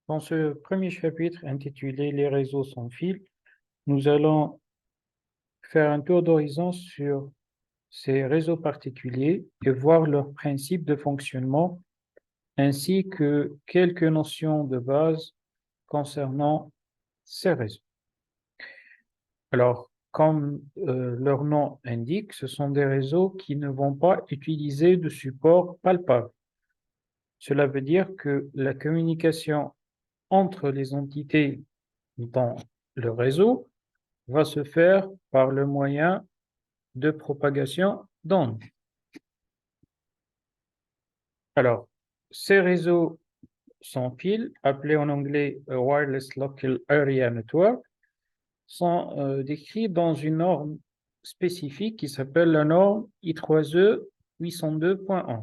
Dans ce premier chapitre intitulé Les réseaux sans fil, nous allons faire un tour d'horizon sur ces réseaux particuliers et voir leurs principes de fonctionnement ainsi que quelques notions de base concernant ces réseaux. Alors, comme leur nom indique, ce sont des réseaux qui ne vont pas utiliser de support palpable. Cela veut dire que la communication entre les entités dans le réseau va se faire par le moyen de propagation d'ondes. Alors, ces réseaux sans fil, appelés en anglais Wireless Local Area Network, sont décrits dans une norme spécifique qui s'appelle la norme I3E 802.11.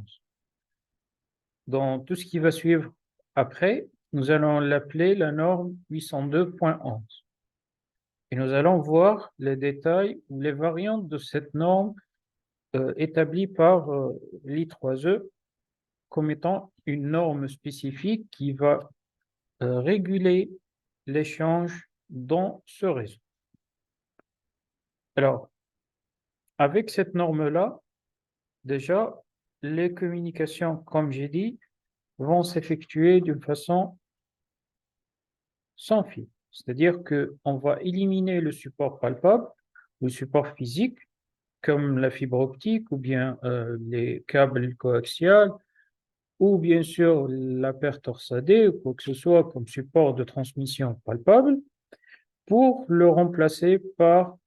Dans tout ce qui va suivre après, nous allons l'appeler la norme 802.11. Et nous allons voir les détails ou les variantes de cette norme établie par l'I3E comme étant une norme spécifique qui va réguler l'échange dans ce réseau. Alors, avec cette norme-là, déjà, les communications, comme j'ai dit, vont s'effectuer d'une façon sans fil. C'est-à-dire qu'on va éliminer le support palpable, le support physique, comme la fibre optique ou bien les câbles coaxiaux, ou bien sûr la paire torsadée, ou quoi que ce soit comme support de transmission palpable, pour le remplacer par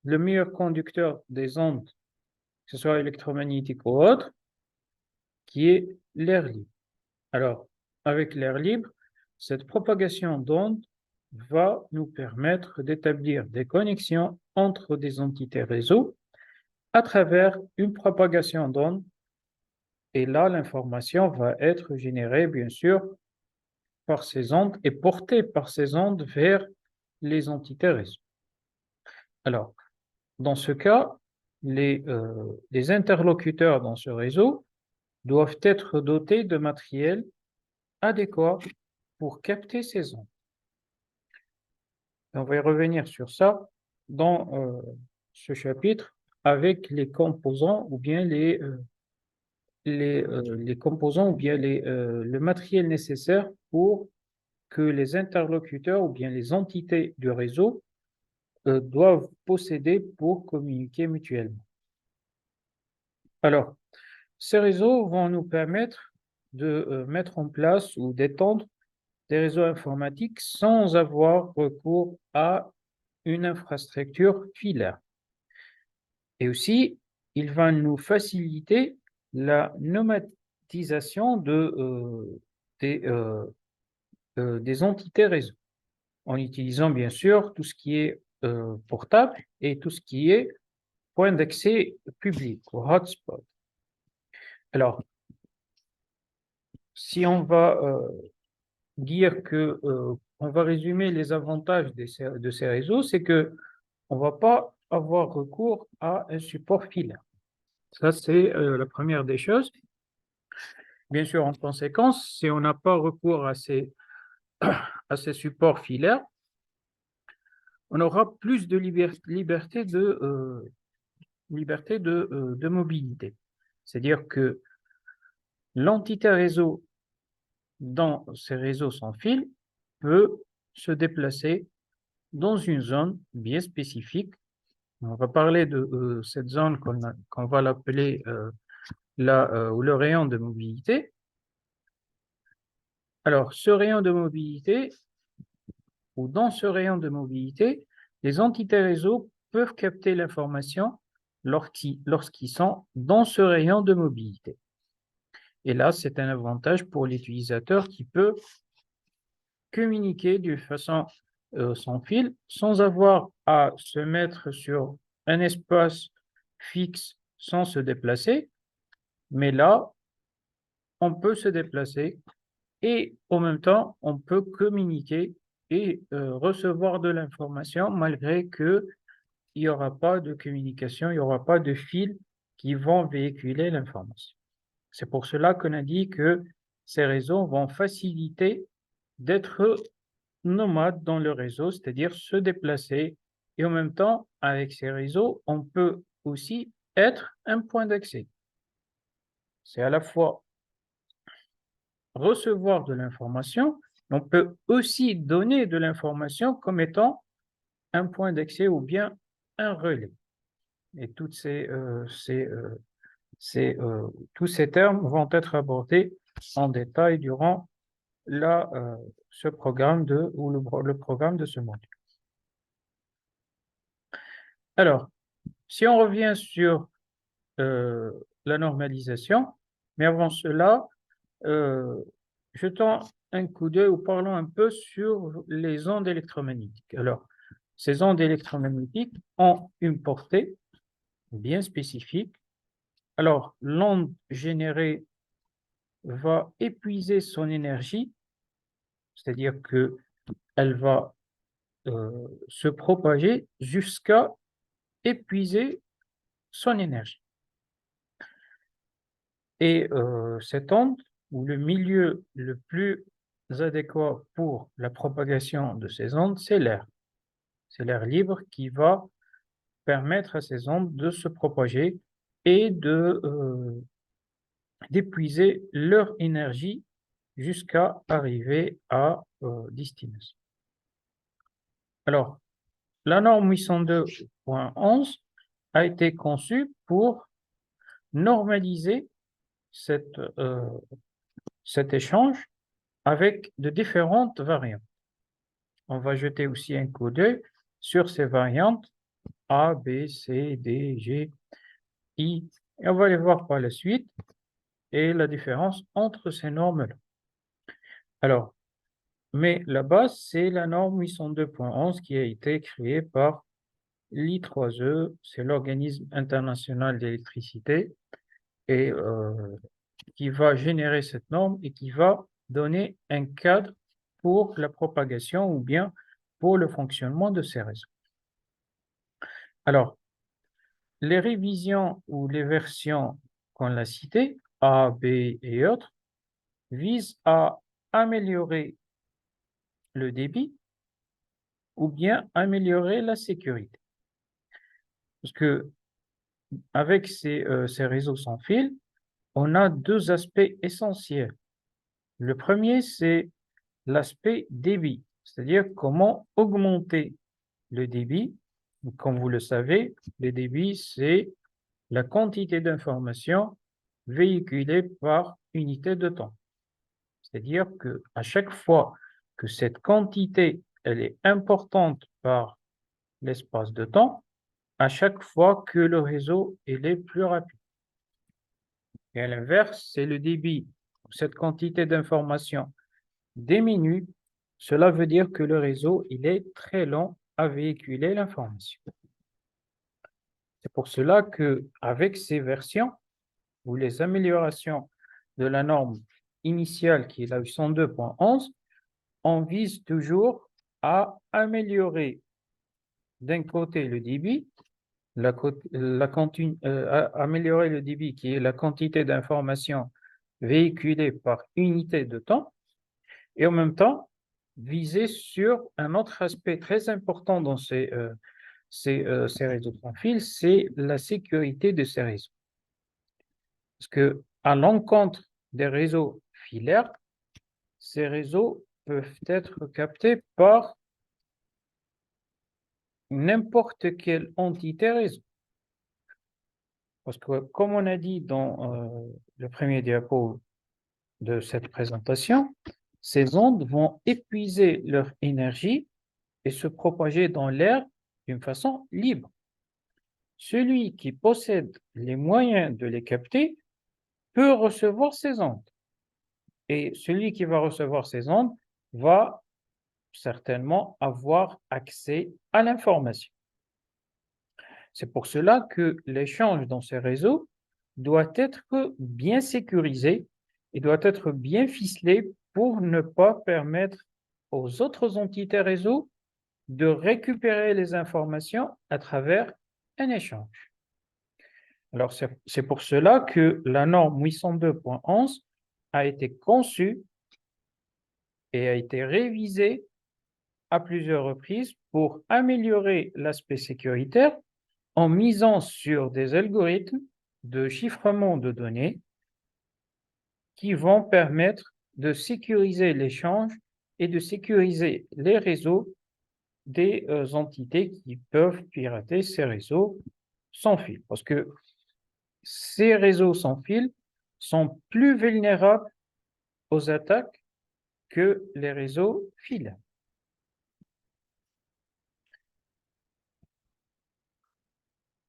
le meilleur conducteur des ondes, que ce soit électromagnétique ou autre, qui est l'air libre. Alors, avec l'air libre, cette propagation d'ondes va nous permettre d'établir des connexions entre des entités réseau à travers une propagation d'ondes. Et là, l'information va être générée, bien sûr, par ces ondes et portée par ces ondes vers les entités réseau. Alors, dans ce cas, les interlocuteurs dans ce réseau doivent être dotés de matériel adéquat pour capter ces ondes. Et on va y revenir sur ça dans ce chapitre avec les composants ou bien les composants ou bien le matériel nécessaire pour que les interlocuteurs ou bien les entités du réseau doivent posséder pour communiquer mutuellement. Alors, ces réseaux vont nous permettre de mettre en place ou d'étendre des réseaux informatiques sans avoir recours à une infrastructure filaire. Et aussi, il va nous faciliter la nomadisation des entités réseau, en utilisant bien sûr tout ce qui est portable et tout ce qui est point d'accès public ou hotspot. Alors, si on va dire que on va résumer les avantages de ces réseaux, c'est que on va pas avoir recours à un support filaire. Ça, c'est la première des choses. Bien sûr, en conséquence, si on n'a pas recours à ces supports filaires, on aura plus de liberté de mobilité. C'est-à-dire que l'entité réseau dans ces réseaux sans fil peut se déplacer dans une zone bien spécifique. On va parler de cette zone qu'on va l'appeler le rayon de mobilité. Alors, ce rayon de mobilité, ou dans ce rayon de mobilité, les entités réseau peuvent capter l'information lorsqu'ils sont dans ce rayon de mobilité. Et là, c'est un avantage pour l'utilisateur qui peut communiquer de façon sans fil, sans avoir à se mettre sur un espace fixe sans se déplacer. Mais là, on peut se déplacer et en même temps, on peut communiquer et recevoir de l'information malgré qu'il n'y aura pas de communication, il n'y aura pas de fils qui vont véhiculer l'information. C'est pour cela qu'on a dit que ces réseaux vont faciliter d'être nomade dans le réseau, c'est-à-dire se déplacer. Et en même temps, avec ces réseaux, on peut aussi être un point d'accès. C'est à la fois recevoir de l'information, mais on peut aussi donner de l'information comme étant un point d'accès ou bien un relais. Et tous ces termes vont être abordés en détail durant ce programme ou le programme de ce module. Alors, si on revient sur la normalisation, mais avant cela, jetons un coup d'œil ou parlons un peu sur les ondes électromagnétiques. Alors, ces ondes électromagnétiques ont une portée bien spécifique. Alors, l'onde générée va épuiser son énergie, c'est-à-dire qu'elle va se propager jusqu'à épuiser son énergie. Et cette onde, ou le milieu le plus adéquat pour la propagation de ces ondes, c'est l'air. C'est l'air libre qui va permettre à ces ondes de se propager et d'épuiser leur énergie jusqu'à arriver à destination. Alors, la norme 802.11 a été conçue pour normaliser cet échange avec de différentes variantes. On va jeter aussi un coup d'œil sur ces variantes A, B, C, D, G, I, et on va les voir par la suite et la différence entre ces normes-là. Alors, mais la base, c'est la norme 802.11 qui a été créée par l'I3E, c'est l'Organisme international d'électricité, et qui va générer cette norme et qui va donner un cadre pour la propagation ou bien pour le fonctionnement de ces réseaux. Alors, les révisions ou les versions qu'on a citées, A, B et autres, visent à améliorer le débit ou bien améliorer la sécurité. Parce que avec ces réseaux sans fil, on a deux aspects essentiels. Le premier, c'est l'aspect débit, c'est-à-dire comment augmenter le débit. Comme vous le savez, le débit, c'est la quantité d'informations véhiculée par unité de temps. C'est-à-dire qu'à chaque fois que cette quantité elle est importante par l'espace de temps, à chaque fois que le réseau il est plus rapide. Et à l'inverse, c'est le débit. Cette quantité d'informations diminue, cela veut dire que le réseau il est très lent à véhiculer l'information. C'est pour cela qu'avec ces versions ou les améliorations de la norme initiale qui est la 802.11, on vise toujours à améliorer d'un côté le débit, améliorer le débit qui est la quantité d'informations véhiculées par unité de temps, et en même temps viser sur un autre aspect très important dans ces réseaux sans fil, c'est la sécurité de ces réseaux. Parce que à l'encontre des réseaux filaires, ces réseaux peuvent être captés par n'importe quelle entité réseau. Parce que, comme on a dit dans le premier diapo de cette présentation, ces ondes vont épuiser leur énergie et se propager dans l'air d'une façon libre. Celui qui possède les moyens de les capter peut recevoir ces ondes. Et celui qui va recevoir ces ondes va certainement avoir accès à l'information. C'est pour cela que l'échange dans ces réseaux doit être bien sécurisé et doit être bien ficelé pour ne pas permettre aux autres entités réseau de récupérer les informations à travers un échange. Alors, c'est pour cela que la norme 802.11 a été conçue et a été révisée à plusieurs reprises pour améliorer l'aspect sécuritaire en misant sur des algorithmes de chiffrement de données qui vont permettre de sécuriser l'échange et de sécuriser les réseaux des entités qui peuvent pirater ces réseaux sans fil. Parce que ces réseaux sans fil sont plus vulnérables aux attaques que les réseaux fil.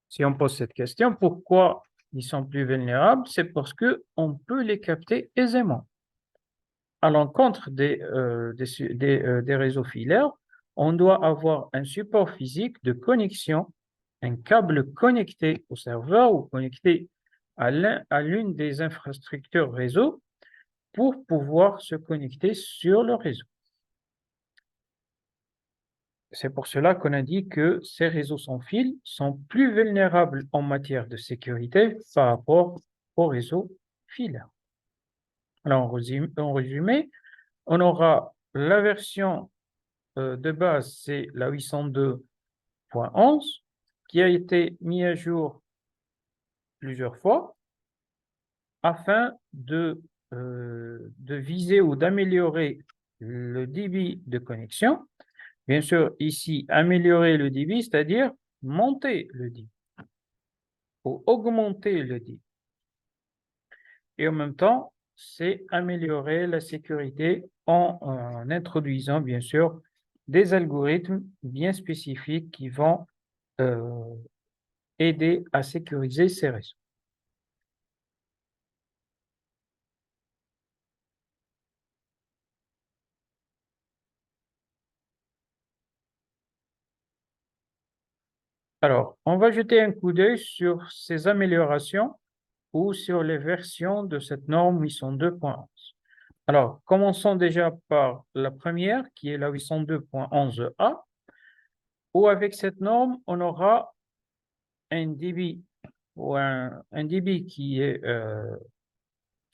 Si on pose cette question, pourquoi ils sont plus vulnérables? C'est parce qu'on peut les capter aisément. À l'encontre des réseaux filaires, on doit avoir un support physique de connexion, un câble connecté au serveur ou connecté à l'une des infrastructures réseau pour pouvoir se connecter sur le réseau. C'est pour cela qu'on a dit que ces réseaux sans fil sont plus vulnérables en matière de sécurité par rapport aux réseaux filaires. Alors, en résumé, on aura la version de base, c'est la 802.11 qui a été mise à jour plusieurs fois afin de viser ou d'améliorer le débit de connexion. Bien sûr, ici, améliorer le débit, c'est-à-dire monter le débit ou augmenter le débit. Et en même temps, c'est améliorer la sécurité en introduisant, bien sûr, des algorithmes bien spécifiques qui vont aider à sécuriser ces réseaux. Alors, on va jeter un coup d'œil sur ces améliorations ou sur les versions de cette norme 802.11. Alors, commençons déjà par la première, qui est la 802.11a, où avec cette norme, on aura un débit ou un débit qui est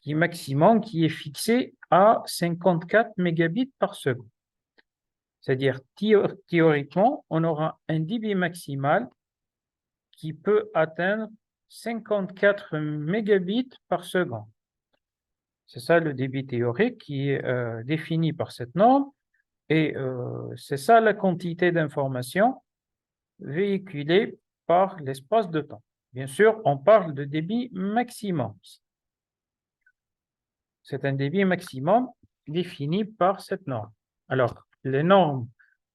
maximum, qui est fixé à 54 mégabits par seconde. C'est-à-dire, théoriquement, on aura un débit maximal qui peut atteindre 54 mégabits par seconde. C'est ça le débit théorique qui est défini par cette norme et c'est ça la quantité d'informations véhiculée par l'espace de temps. Bien sûr, on parle de débit maximum. C'est un débit maximum défini par cette norme. Alors, les normes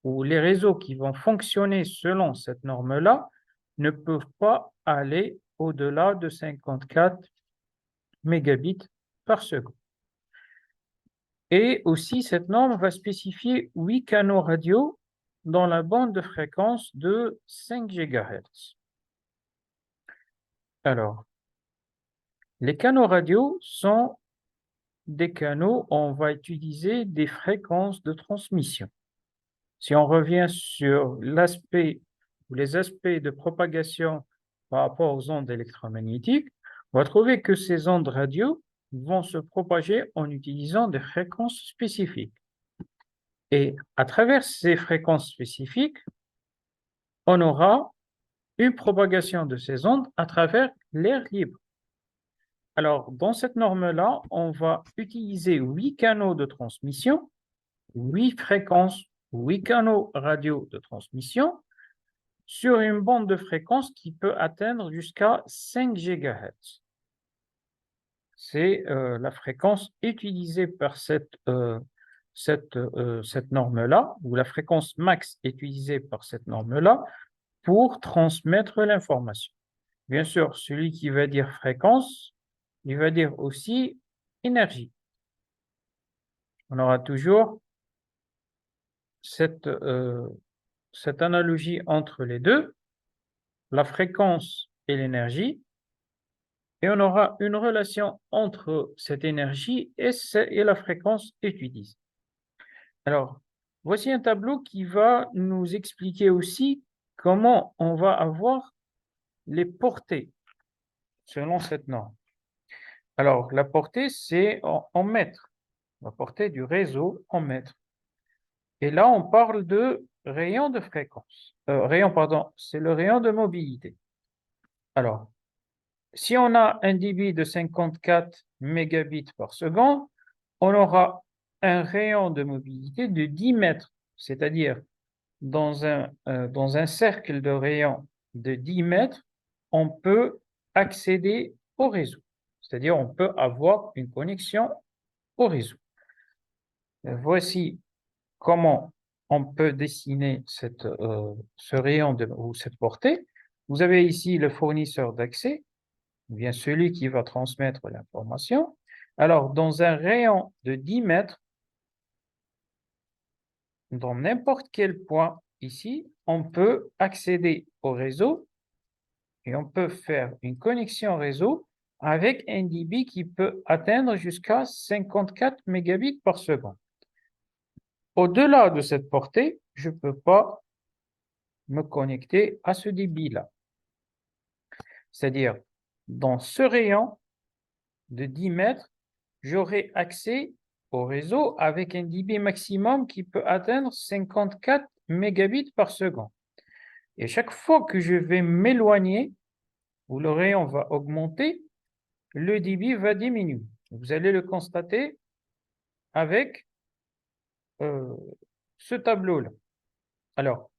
ou les réseaux qui vont fonctionner selon cette norme-là ne peuvent pas aller au-delà de 54 mégabits par seconde. Et aussi, cette norme va spécifier 8 canaux radio dans la bande de fréquence de 5 GHz. Alors, les canaux radio sont des canaux où on va utiliser des fréquences de transmission. Si on revient sur l'aspect ou les aspects de propagation par rapport aux ondes électromagnétiques, on va trouver que ces ondes radio vont se propager en utilisant des fréquences spécifiques. Et à travers ces fréquences spécifiques, on aura une propagation de ces ondes à travers l'air libre. Alors, dans cette norme-là, on va utiliser 8 canaux de transmission, 8 fréquences, 8 canaux radio de transmission sur une bande de fréquence qui peut atteindre jusqu'à 5 GHz. C'est la fréquence utilisée par cette norme-là, ou la fréquence max utilisée par cette norme-là, pour transmettre l'information. Bien sûr, celui qui va dire fréquence, il va dire aussi énergie. On aura toujours cette analogie entre les deux, la fréquence et l'énergie, et on aura une relation entre cette énergie et la fréquence utilisée. Alors, voici un tableau qui va nous expliquer aussi comment on va avoir les portées selon cette norme. Alors, la portée, c'est en mètres. la portée du réseau en mètres. Et là, on parle de rayon de fréquence. C'est le rayon de mobilité. Alors, si on a un débit de 54 mégabits par seconde, on aura un rayon de mobilité de 10 mètres, c'est-à-dire dans un cercle de rayon de 10 mètres, on peut accéder au réseau, c'est-à-dire on peut avoir une connexion au réseau. Voici comment on peut dessiner ce rayon ou cette portée. Vous avez ici le fournisseur d'accès, ou bien celui qui va transmettre l'information. Alors, dans un rayon de 10 mètres, dans n'importe quel point ici, on peut accéder au réseau et on peut faire une connexion réseau avec un débit qui peut atteindre jusqu'à 54 mégabits par seconde. Au-delà de cette portée, je ne peux pas me connecter à ce débit-là. C'est-à-dire, dans ce rayon de 10 mètres, j'aurai accès au réseau avec un débit maximum qui peut atteindre 54 mégabits par seconde. Et chaque fois que je vais m'éloigner, où le rayon va augmenter, le débit va diminuer. Vous allez le constater avec ce tableau-là. Alors,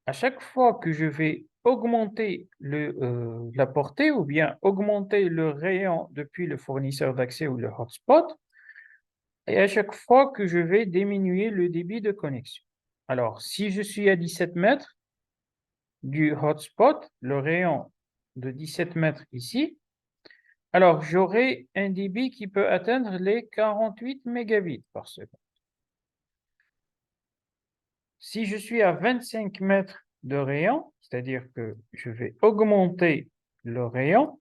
à chaque fois que je vais augmenter la portée ou bien augmenter le rayon depuis le fournisseur d'accès ou le hotspot, et à chaque fois que je vais diminuer le débit de connexion. Alors, si je suis à 17 mètres du hotspot, le rayon de 17 mètres ici, alors j'aurai un débit qui peut atteindre les 48 mégabits par seconde. Si je suis à 25 mètres de rayon, c'est-à-dire que je vais augmenter le rayon,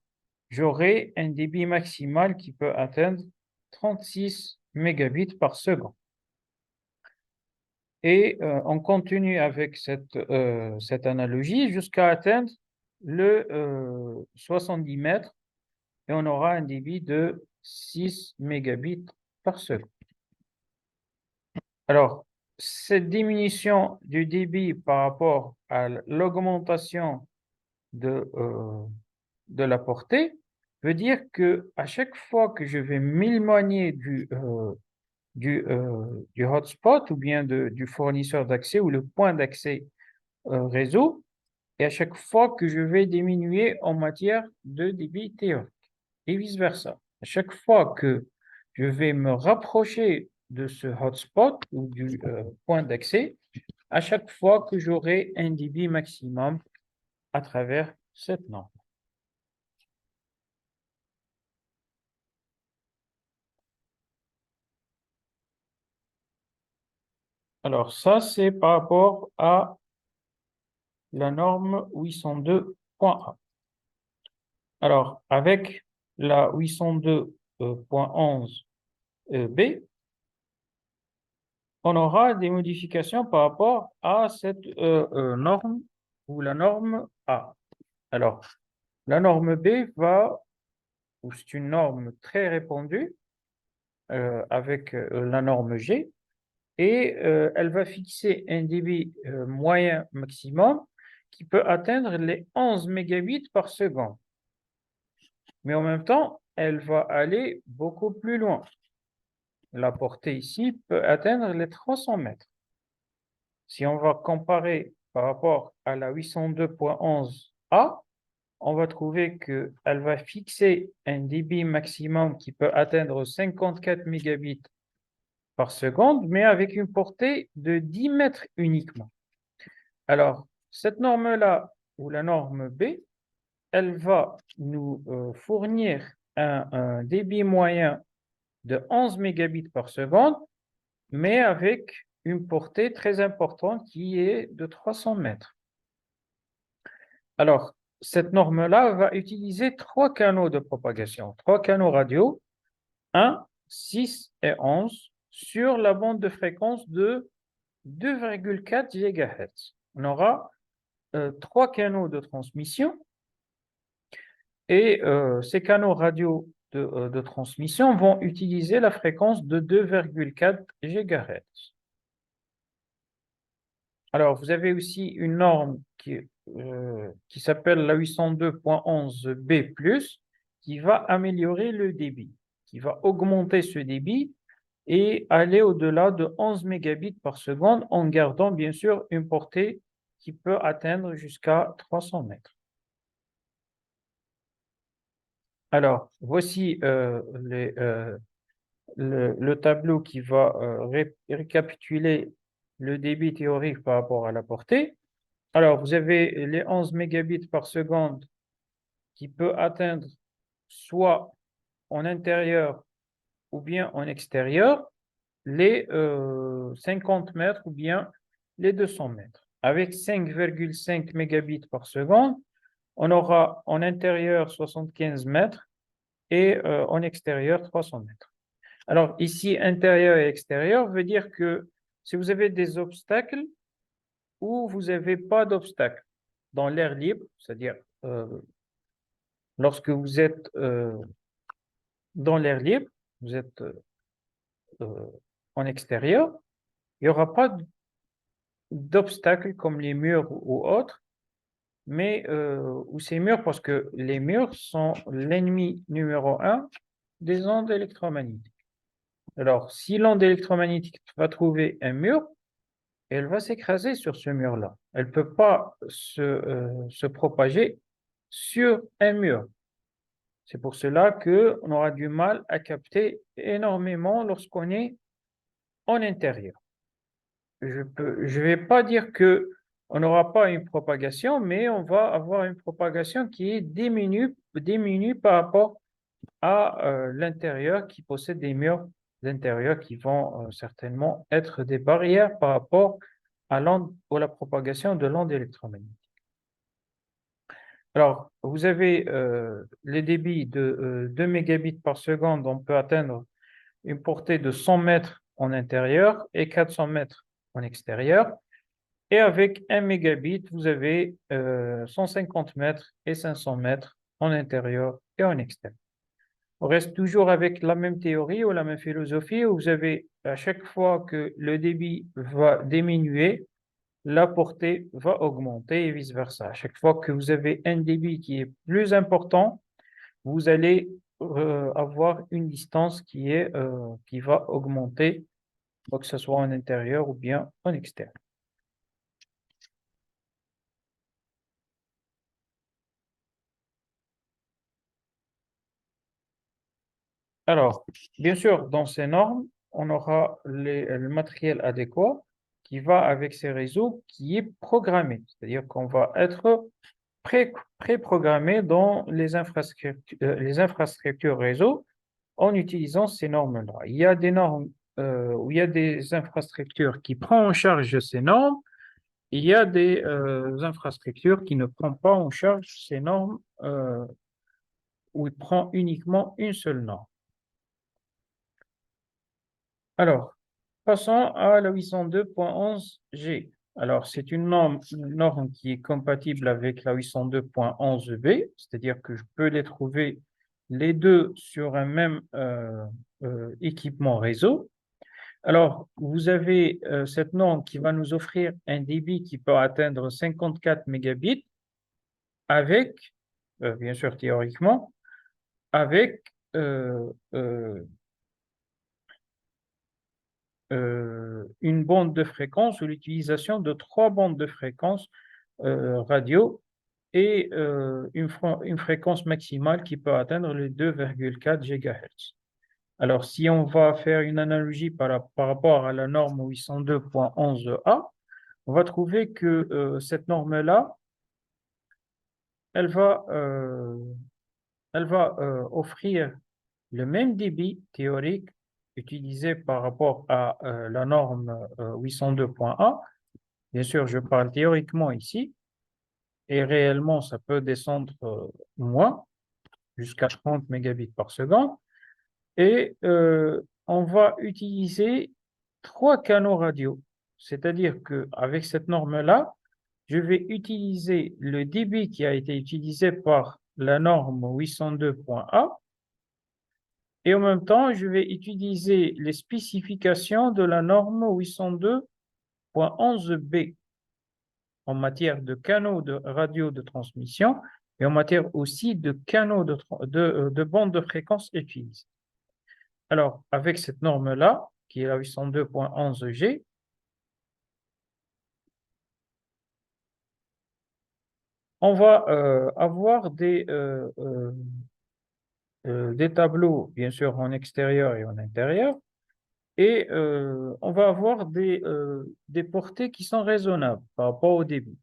j'aurai un débit maximal qui peut atteindre 36 mégabits par seconde. Et on continue avec cette analogie jusqu'à atteindre le 70 mètres et on aura un débit de 6 mégabits par seconde. Alors, cette diminution du débit par rapport à l'augmentation de la portée veut dire que à chaque fois que je vais m'éloigner du hotspot ou bien du fournisseur d'accès ou le point d'accès réseau, et à chaque fois que je vais diminuer en matière de débit théorique, et vice-versa. À chaque fois que je vais me rapprocher de ce hotspot ou du point d'accès, à chaque fois que j'aurai un débit maximum à travers cette norme. Alors ça, c'est par rapport à la norme 802.A. Alors, avec la 802.11b, on aura des modifications par rapport à cette norme ou la norme A. Alors, la norme B c'est une norme très répandue avec la norme G, et elle va fixer un débit moyen maximum qui peut atteindre les 11 mégabits par seconde. Mais en même temps, elle va aller beaucoup plus loin. La portée ici peut atteindre les 300 mètres. Si on va comparer par rapport à la 802.11a, on va trouver qu'elle va fixer un débit maximum qui peut atteindre 54 mégabits par seconde, mais avec une portée de 10 mètres uniquement. Alors, cette norme-là, ou la norme B, elle va nous fournir un débit moyen de 11 mégabits par seconde, mais avec une portée très importante qui est de 300 mètres. Alors, cette norme-là va utiliser 3 canaux de propagation, 3 canaux radio, 1, 6 et 11, sur la bande de fréquence de 2,4 GHz. On aura 3 canaux de transmission et ces canaux radio de transmission vont utiliser la fréquence de 2,4 GHz. Alors, vous avez aussi une norme qui s'appelle la 802.11b+, qui va améliorer le débit, qui va augmenter ce débit et aller au-delà de 11 mégabits par seconde en gardant bien sûr une portée qui peut atteindre jusqu'à 300 mètres. Alors, voici le tableau qui va récapituler le débit théorique par rapport à la portée. Alors, vous avez les 11 mégabits par seconde qui peut atteindre soit en intérieur ou bien en extérieur les 50 mètres ou bien les 200 mètres. Avec 5,5 mégabits par seconde, on aura en intérieur 75 mètres et en extérieur 300 mètres. Alors ici, intérieur et extérieur veut dire que si vous avez des obstacles ou vous n'avez pas d'obstacles dans l'air libre, c'est-à-dire lorsque vous êtes dans l'air libre, vous êtes en extérieur, il n'y aura pas d'obstacles comme les murs ou autres, mais ou ces murs parce que les murs sont l'ennemi numéro un des ondes électromagnétiques. Alors, si l'onde électromagnétique va trouver un mur, elle va s'écraser sur ce mur-là. Elle ne peut pas se propager sur un mur. C'est pour cela qu'on aura du mal à capter énormément lorsqu'on est en intérieur. Je vais pas dire que on n'aura pas une propagation, mais on va avoir une propagation qui est diminuée par rapport à l'intérieur qui possède des murs d'intérieur qui vont certainement être des barrières par rapport à la propagation de l'onde électromagnétique. Alors, vous avez les débits de 2 mégabits par seconde, on peut atteindre une portée de 100 mètres en intérieur et 400 mètres en extérieur. Et avec 1 mégabit, vous avez 150 mètres et 500 mètres en intérieur et en extérieur. On reste toujours avec la même théorie ou la même philosophie où vous avez à chaque fois que le débit va diminuer, la portée va augmenter et vice-versa. À chaque fois que vous avez un débit qui est plus important, vous allez avoir une distance qui va augmenter, que ce soit en intérieur ou bien en extérieur. Alors, bien sûr, dans ces normes, on aura le matériel adéquat qui va avec ces réseaux qui est programmé. C'est-à-dire qu'on va être pré-programmé dans les infrastructures réseau en utilisant ces normes-là. Il y a des normes où il y a des infrastructures qui prennent en charge ces normes. Il y a des infrastructures qui ne prennent pas en charge ces normes où il prend uniquement une seule norme. Alors, passons à la 802.11g. Alors, c'est une norme qui est compatible avec la 802.11b, c'est-à-dire que je peux les trouver les deux sur un même équipement réseau. Alors, vous avez cette norme qui va nous offrir un débit qui peut atteindre 54 mégabits avec, bien sûr théoriquement, avec une bande de fréquence ou l'utilisation de 3 bandes de fréquence radio et une fréquence maximale qui peut atteindre les 2,4 GHz. Alors, si on va faire une analogie par rapport à la norme 802.11a, on va trouver que cette norme-là, elle va, offrir le même débit théorique utilisé par rapport à la norme 802.1. Bien sûr, je parle théoriquement ici, et réellement, ça peut descendre moins, jusqu'à 30 mégabits par seconde. Et on va utiliser 3 canaux radio. C'est-à-dire qu'avec cette norme-là, je vais utiliser le débit qui a été utilisé par la norme 802.A Et en même temps, je vais utiliser les spécifications de la norme 802.11b en matière de canaux de radio de transmission et en matière aussi de canaux de bande de fréquence utilisée. Alors, avec cette norme-là, qui est la 802.11g, on va avoir des tableaux, bien sûr, en extérieur et en intérieur, et on va avoir des portées qui sont raisonnables par rapport au débit.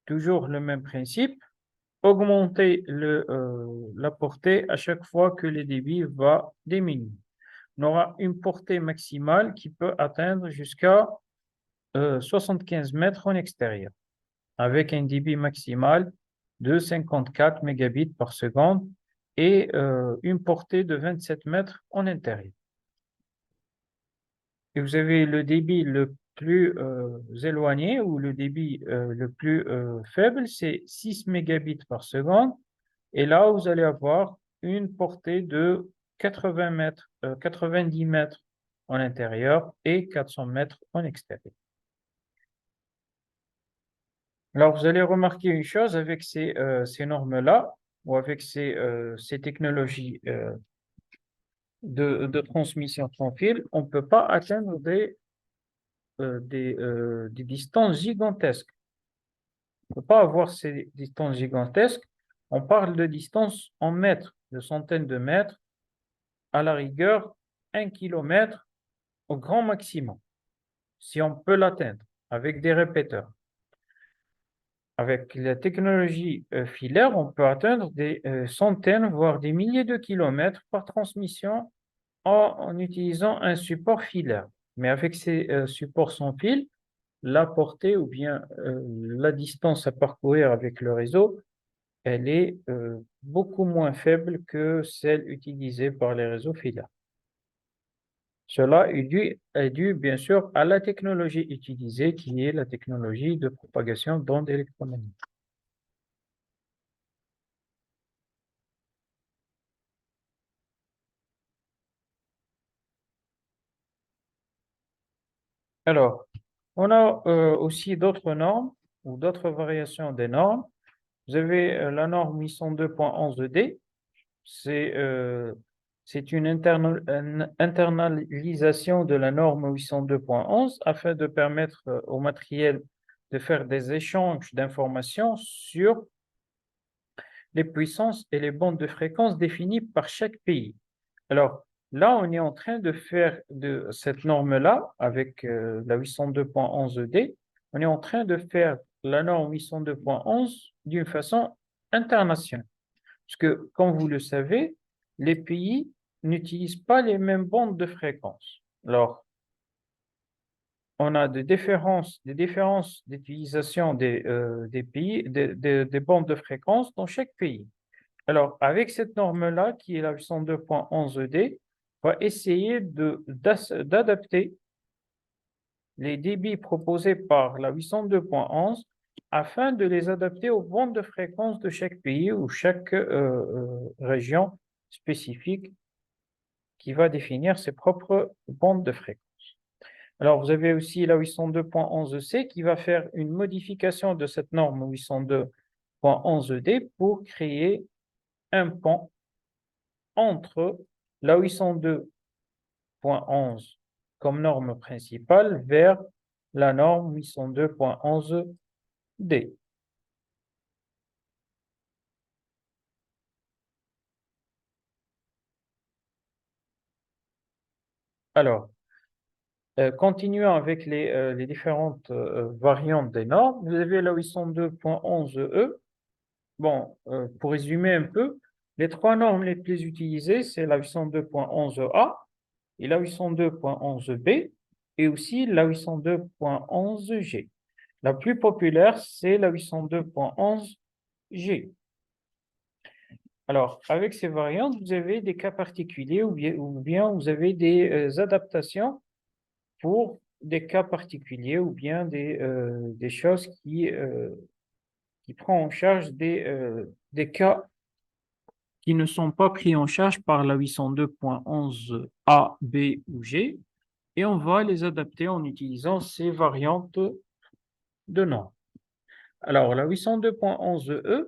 Toujours le même principe, augmenter la portée à chaque fois que le débit va diminuer. On aura une portée maximale qui peut atteindre jusqu'à 75 mètres en extérieur, avec un débit maximal de 54 mégabits par seconde et une portée de 27 mètres en intérieur. Et vous avez le débit le plus éloigné ou le débit le plus faible, c'est 6 mégabits par seconde. Et là, vous allez avoir une portée de 80 mètres, 90 mètres en intérieur et 400 mètres en extérieur. Alors, vous allez remarquer une chose avec ces normes-là ou avec ces technologies de transmission sans fil, on ne peut pas atteindre des distances gigantesques. On ne peut pas avoir ces distances gigantesques. On parle de distances en mètres, de centaines de mètres, à la rigueur, 1 kilomètre au grand maximum, si on peut l'atteindre avec des répéteurs. Avec la technologie filaire, on peut atteindre des centaines, voire des milliers de kilomètres par transmission en utilisant un support filaire. Mais avec ces supports sans fil, la portée ou bien la distance à parcourir avec le réseau, elle est beaucoup moins faible que celle utilisée par les réseaux filaires. Cela est dû, bien sûr, à la technologie utilisée, qui est la technologie de propagation d'ondes électromagnétiques. Alors, on a aussi d'autres normes ou d'autres variations des normes. Vous avez la norme 802.11d. C'est une internalisation de la norme 802.11 afin de permettre au matériel de faire des échanges d'informations sur les puissances et les bandes de fréquences définies par chaque pays. Alors là, on est en train de faire de cette norme-là, avec la 802.11d, on est en train de faire la norme 802.11 d'une façon internationale. Parce que, comme vous le savez, les pays n'utilisent pas les mêmes bandes de fréquences. Alors, on a des différences d'utilisation des pays, des bandes de fréquences dans chaque pays. Alors, avec cette norme-là, qui est la 802.11d, on va essayer d'adapter les débits proposés par la 802.11 afin de les adapter aux bandes de fréquences de chaque pays ou chaque région spécifique qui va définir ses propres bandes de fréquences. Alors, vous avez aussi la 802.11c qui va faire une modification de cette norme 802.11d pour créer un pont entre la 802.11 comme norme principale vers la norme 802.11d. Alors, continuons avec les différentes variantes des normes. Vous avez la 802.11e. Bon, pour résumer un peu, les trois normes les plus utilisées, c'est la 802.11a et la 802.11b et aussi la 802.11g. La plus populaire, c'est la 802.11g. Alors, avec ces variantes, vous avez des cas particuliers ou bien vous avez des adaptations pour des cas particuliers ou bien des choses qui prennent en charge des cas qui ne sont pas pris en charge par la 802.11 A, B ou G, et on va les adapter en utilisant ces variantes de normes. Alors, la 802.11e,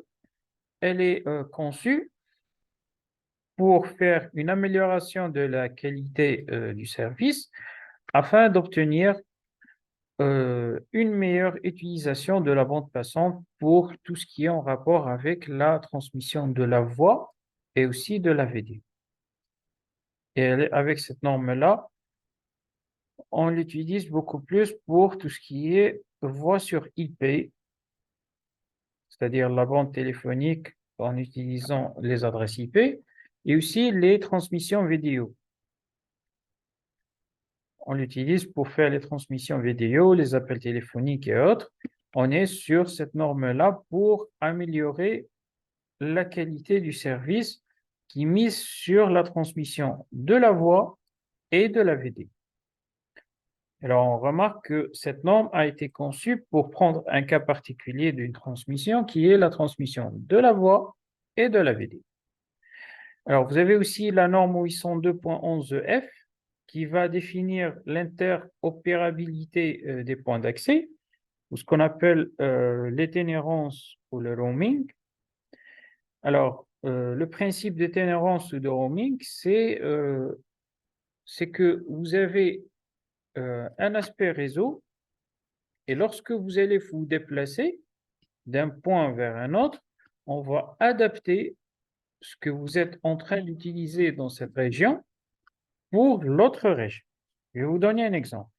elle est conçue pour faire une amélioration de la qualité du service afin d'obtenir une meilleure utilisation de la bande passante pour tout ce qui est en rapport avec la transmission de la voix et aussi de la vidéo. Et avec cette norme-là, on l'utilise beaucoup plus pour tout ce qui est voix sur IP, c'est-à-dire la bande téléphonique en utilisant les adresses IP, et aussi les transmissions vidéo. On l'utilise pour faire les transmissions vidéo, les appels téléphoniques et autres. On est sur cette norme-là pour améliorer la qualité du service qui mise sur la transmission de la voix et de la vidéo. Alors, on remarque que cette norme a été conçue pour prendre un cas particulier d'une transmission qui est la transmission de la voix et de la vidéo. Alors, vous avez aussi la norme 802.11f qui va définir l'interopérabilité des points d'accès, ou ce qu'on appelle l'itinérance ou le roaming. Alors, le principe d'itinérance ou de roaming, c'est que vous avez un aspect réseau, et lorsque vous allez vous déplacer d'un point vers un autre, on va adapter ce que vous êtes en train d'utiliser dans cette région pour l'autre région. Je vais vous donner un exemple.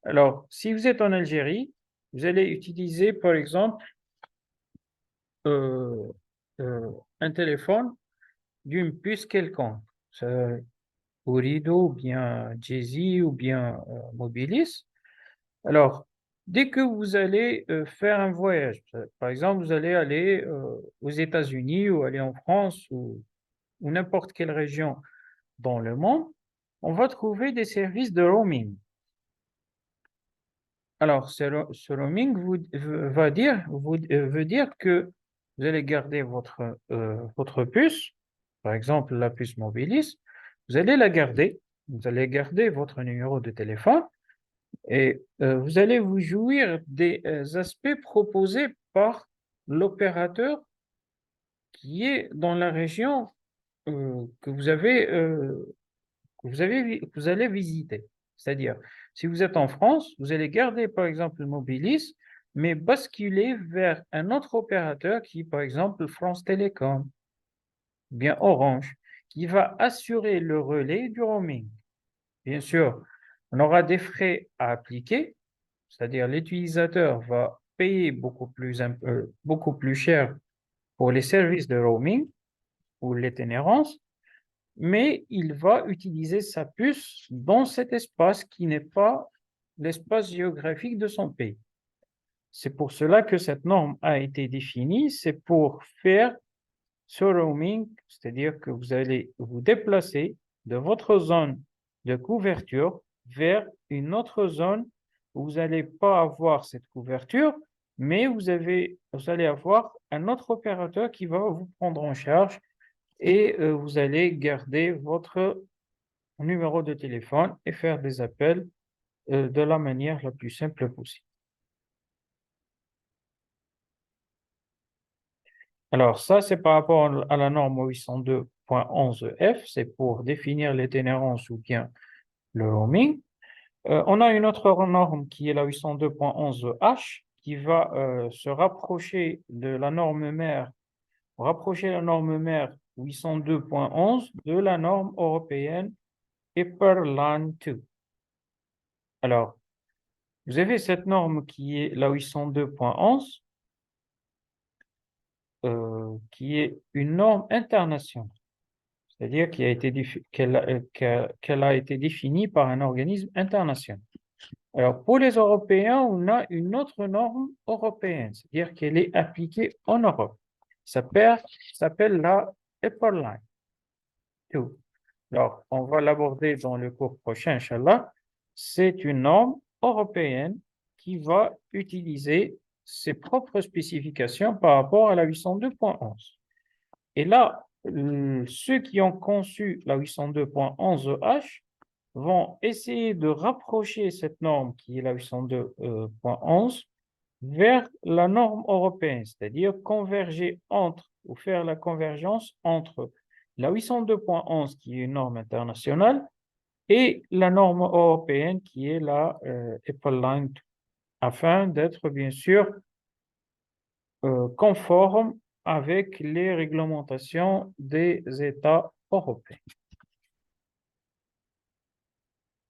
Alors, si vous êtes en Algérie, vous allez utiliser, par exemple, euh, un téléphone d'une puce quelconque, Ooredoo, ou bien Jay-Z, ou bien Mobilis. Alors, dès que vous allez faire un voyage, par exemple, vous allez aller aux États-Unis ou aller en France ou n'importe quelle région dans le monde, on va trouver des services de roaming. Alors, ce roaming veut dire que vous allez garder votre puce, par exemple la puce Mobilis, vous allez la garder, vous allez garder votre numéro de téléphone et vous allez vous jouir des aspects proposés par l'opérateur qui est dans la région que vous allez visiter. C'est-à-dire, si vous êtes en France, vous allez garder par exemple Mobilis, mais basculer vers un autre opérateur qui est par exemple France Télécom, bien Orange, qui va assurer le relais du roaming. Bien sûr, on aura des frais à appliquer, c'est-à-dire l'utilisateur va payer beaucoup plus cher pour les services de roaming ou l'itinérance, mais il va utiliser sa puce dans cet espace qui n'est pas l'espace géographique de son pays. C'est pour cela que cette norme a été définie, c'est pour faire ce roaming, c'est-à-dire que vous allez vous déplacer de votre zone de couverture vers une autre zone où vous n'allez pas avoir cette couverture, mais vous allez avoir un autre opérateur qui va vous prendre en charge et vous allez garder votre numéro de téléphone et faire des appels de la manière la plus simple possible. Alors ça, c'est par rapport à la norme 802.11f, c'est pour définir l'itinérance ou bien le roaming. On a une autre norme qui est la 802.11h qui va se rapprocher de la norme mère, rapprocher la norme mère 802.11 de la norme européenne EPER-LAN 2. Alors, vous avez cette norme qui est la 802.11, qui est une norme internationale, c'est-à-dire qu'elle a été définie par un organisme international. Alors, pour les Européens, on a une autre norme européenne, c'est-à-dire qu'elle est appliquée en Europe. Ça s'appelle la EPER-LAN 2. Alors, on va l'aborder dans le cours prochain, Inch'Allah. C'est une norme européenne qui va utiliser ses propres spécifications par rapport à la 802.11. Et là, ceux qui ont conçu la 802.11h vont essayer de rapprocher cette norme qui est la 802.11 vers la norme européenne, c'est-à-dire converger entre ou faire la convergence entre la 802.11 qui est une norme internationale et la norme européenne qui est la Apple Line afin d'être bien sûr conforme avec les réglementations des États européens.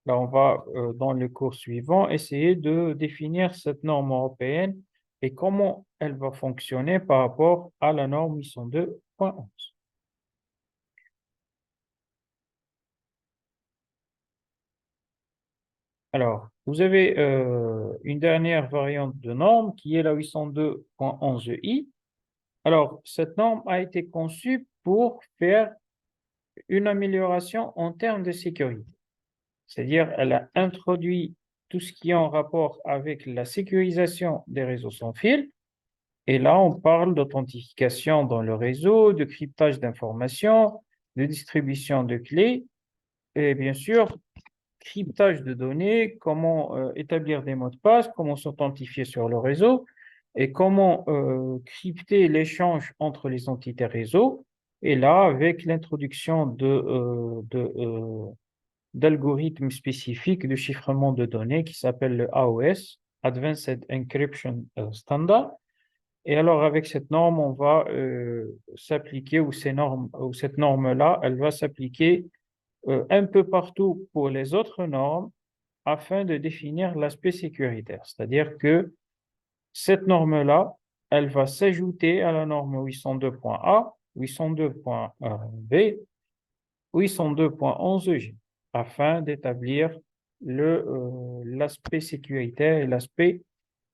Là, on va, dans le cours suivant, essayer de définir cette norme européenne et comment elle va fonctionner par rapport à la norme 802.11. Alors, vous avez une dernière variante de norme qui est la 802.11i. Alors, cette norme a été conçue pour faire une amélioration en termes de sécurité. C'est-à-dire, elle a introduit tout ce qui est en rapport avec la sécurisation des réseaux sans fil. Et là, on parle d'authentification dans le réseau, de cryptage d'informations, de distribution de clés et bien sûr, cryptage de données, comment établir des mots de passe, comment s'authentifier sur le réseau et comment crypter l'échange entre les entités réseau. Et là, avec l'introduction d'algorithmes spécifiques de chiffrement de données qui s'appelle le AOS, Advanced Encryption Standard. Et alors, avec cette norme, on va s'appliquer, ou cette norme-là, elle va s'appliquer un peu partout pour les autres normes afin de définir l'aspect sécuritaire. C'est-à-dire que cette norme-là, elle va s'ajouter à la norme 802.A, 802.B, 802.11G afin d'établir l'aspect sécuritaire et l'aspect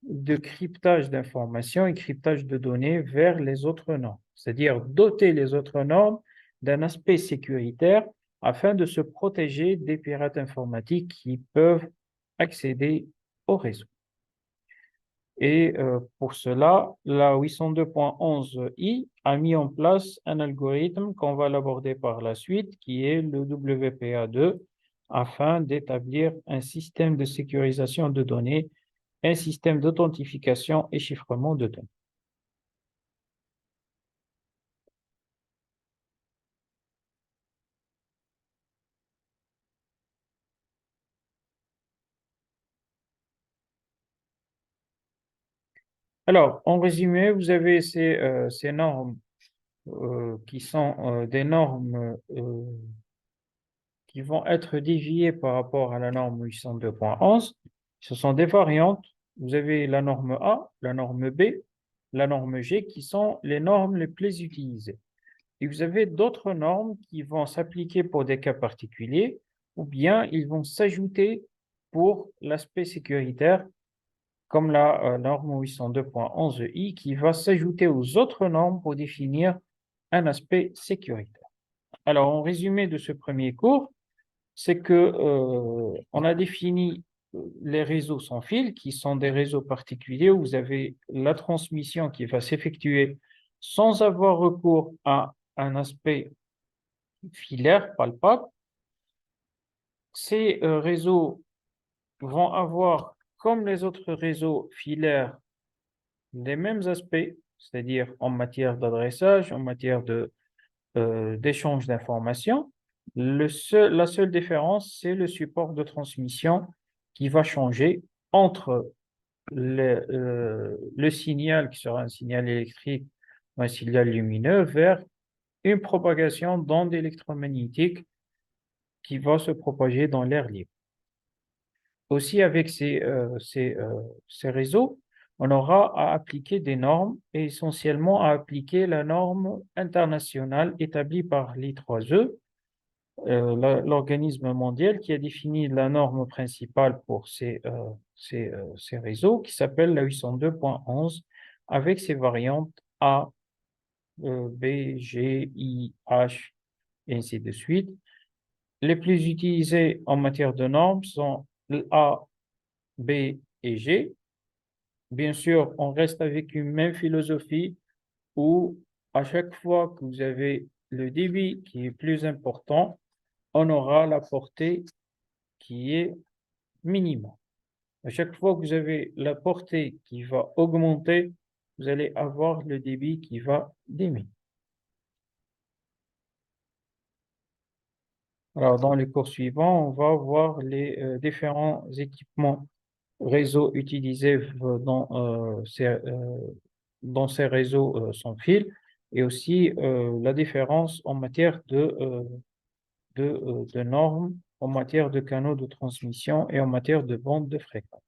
de cryptage d'informations et cryptage de données vers les autres normes, c'est-à-dire doter les autres normes d'un aspect sécuritaire afin de se protéger des pirates informatiques qui peuvent accéder au réseau. Et pour cela, la 802.11i a mis en place un algorithme qu'on va l'aborder par la suite, qui est le WPA2, afin d'établir un système de sécurisation de données, un système d'authentification et chiffrement de données. Alors, en résumé, vous avez ces normes qui sont des normes qui vont être déviées par rapport à la norme 802.11. Ce sont des variantes. Vous avez la norme A, la norme B, la norme G qui sont les normes les plus utilisées. Et vous avez d'autres normes qui vont s'appliquer pour des cas particuliers ou bien ils vont s'ajouter pour l'aspect sécuritaire comme la norme 802.11i qui va s'ajouter aux autres normes pour définir un aspect sécuritaire. Alors, en résumé de ce premier cours, c'est que on a défini les réseaux sans fil, qui sont des réseaux particuliers où vous avez la transmission qui va s'effectuer sans avoir recours à un aspect filaire palpable. Ces réseaux vont avoir, comme les autres réseaux filaires, les mêmes aspects, c'est-à-dire en matière d'adressage, en matière d'échange d'informations. La seule différence, c'est le support de transmission qui va changer entre le signal qui sera un signal électrique ou un signal lumineux vers une propagation d'ondes électromagnétiques qui va se propager dans l'air libre. Aussi, avec ces réseaux, on aura à appliquer des normes et essentiellement à appliquer la norme internationale établie par l'I3E, l'organisme mondial qui a défini la norme principale pour ces réseaux, qui s'appelle la 802.11, avec ses variantes A, B, G, I, H, et ainsi de suite. Les plus utilisés en matière de normes sont A, B et G. Bien sûr, on reste avec une même philosophie où à chaque fois que vous avez le débit qui est plus important, on aura la portée qui est minimum. À chaque fois que vous avez la portée qui va augmenter, vous allez avoir le débit qui va diminuer. Alors, dans les cours suivants, on va voir les différents équipements réseaux utilisés dans ces réseaux sans fil et aussi la différence en matière de normes, en matière de canaux de transmission et en matière de bande de fréquence.